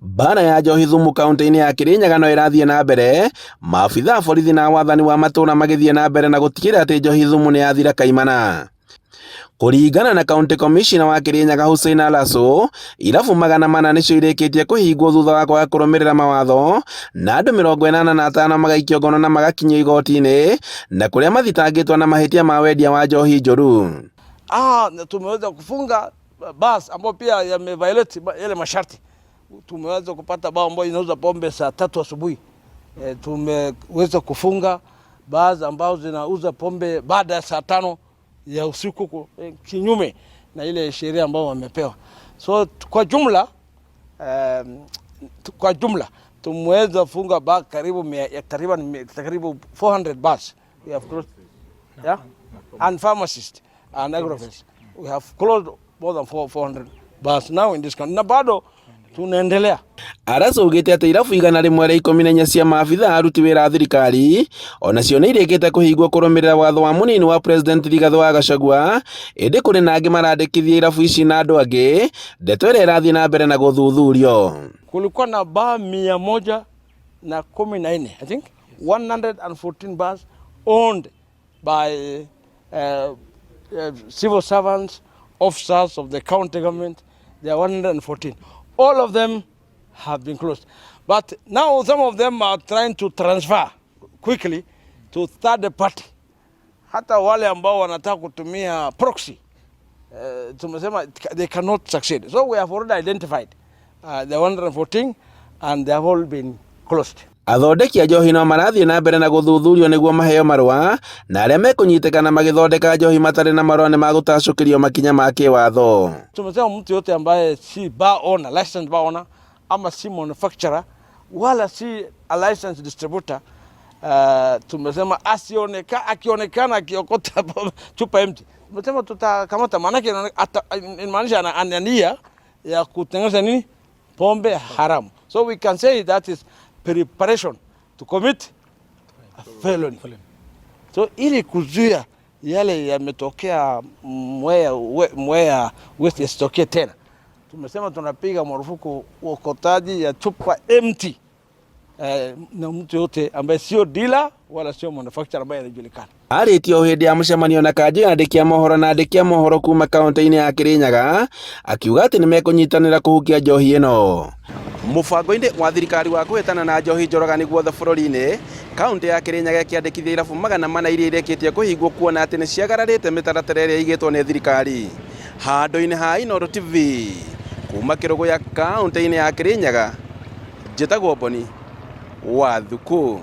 Bara ya njohi thumu kaunti-ini ya Kirinyaga no irathie na mbere, maabitha borithi na wathani wa matura magithie na mbere na gutigirira ati njohi thumu ni yathira kaimana. Kuringana na County Commissioner wa Kirinyaga Hussein Alaso, irabu 400 nicio irikitie kuhingwo thutha wa kwaga kurumirira mawatho, na andu 85 magaikio ngono na magakinyio igoti-ini, na kuria mathitangitwo na mahitia ma wendia wa njohi njuru. Tumeweza kufunga basi ambao pia yameviolate yale masharti. Tumeweza kupata bao ambao inauza pombe saa 3 asubuhi. Tumeweza kufunga basi ambao zinauza pombe baada ya saa 5 ya usiku, kinyume na ile sheria ambao wamepewa. So kwa jumla tumeweza funga basi karibu 400 bars. We have closed, yeah, and pharmacists and agrovests. We have closed more than 400 bars now in this country. Na bado tunaendelea. Araso ugite ati irabu 114 cia maabitha aruti wira thirikari onacio ni irikite kuhingwo kurumirira watho wa munini wa president Rigathi wa Gachagua, indi kuri na angi marandikithia irabu ici na andu angi, ndeto ira irathie na mbere na guthuthurio. Kulikuwa na bar 114, I think 114 bars owned by civil servants, officers of the county government. There are 114. All of them have been closed. But now some of them are trying to transfer quickly to third party. Hata wale ambao wanataka kutumia proxy, tumesema they cannot succeed. So we have already identified the 114 and they have all been closed. Athondeki a njohi no marathie na mbere na guthuthurio niguo maheo marua, na aria mekunyitikana magithondeka njohi matari na marua ni magutacukirio makinya ma kiwatho. Tumesema mtu yote ambaye si bar owner, licensed bar owner, ama si manufacturer, wala si a licensed distributor, tumesema akionekana akiokota chupa empty, tumesema tutakamata, manake inamaanisha ana nia ya kutengeneza nini, pombe haramu. So we can say that is preparation to commit a felony. So ili kuzuia yale yametokea Mwea West yasitokee tena, tumesema tunapiga marufuku uokotaji ya chupa empty na mtu yote ambaye sio dealer wala sio manufacturer ambaye anajulikana. Aritio hindi ya mucemanio na kanji andikia mohoro na andikia mohoro kuma kaunti-ini ya Kirinyaga, akiuga ati nimekunyitanira kuhukia njohi ino. Mubango-ini wa thirikari wa kuhitana na njohi njoragani guothe bururi-ini, kaunti ya Kirinyaga ikiandikithia irabu 400 iria irikitie kuhingwo kuona ati ni ciagararite mitaratara iria igitwo ni thirikari. Handũ-ini ha Inooro TV kuma Kirugu ya kaunti-ini ya Kirinyaga, njĩtagwo Boni wa Thuku.